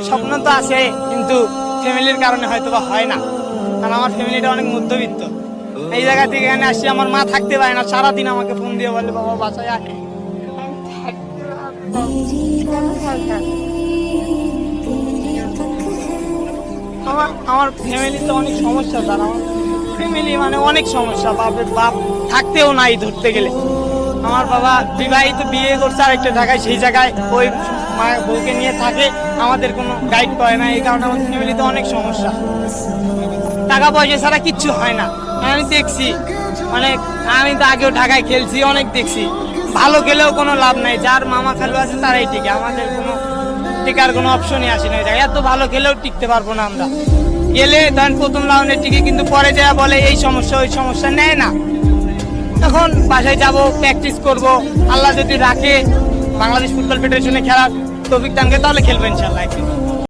স্বপ্ন তো আছে, কিন্তু ফ্যামিলির কারণে হয়তো বা হয় না, কারণ আমার ফ্যামিলিটা অনেক মধ্যবিত্ত। এই জায়গা থেকে এখানে আসছি, আমার মা থাকতে পারে না, সারাদিন আমাকে ফোন দিয়ে বলে বাবা বাসায় আয়। আমার ফ্যামিলিতে অনেক সমস্যা, স্যার। আমার ফ্যামিলি মানে অনেক সমস্যা। বাপের বাপ থাকতেও নাই ধরতে গেলে। আমার বাবা বিবাহিত, বিয়ে করছে আরেকটা জায়গায়, সেই জায়গায় ওই মায়ের বউকে নিয়ে থাকে, আমাদের কোনো গাইড করে না। এই কারণে আমার ফ্যামিলিতে অনেক সমস্যা। টাকা পয়সা ছাড়া কিচ্ছু হয় না। আমি দেখছি অনেক, আমি তো আগেও ঢাকায় খেলছি, অনেক দেখছি ভালো খেলেও কোনো লাভ নাই। যার মামা খালু আছে তারাই টিকে, আমাদের কোনো টিকার কোনো অপশনই আসে না। এত ভালো খেলেও টিকতে পারবো না আমরা। গেলে ধরেন প্রথম রাউন্ডে টিকে, কিন্তু পরে যাওয়া বলে এই সমস্যা ওই সমস্যা, নেয় না। তখন বাসায় যাব, প্র্যাকটিস করব, আল্লাহ যদি রাখে বাংলাদেশ ফুটবল ফেডারেশনে খেলার তৌফিক দানকে, তাহলে খেলবো ইনশাআল্লাহ।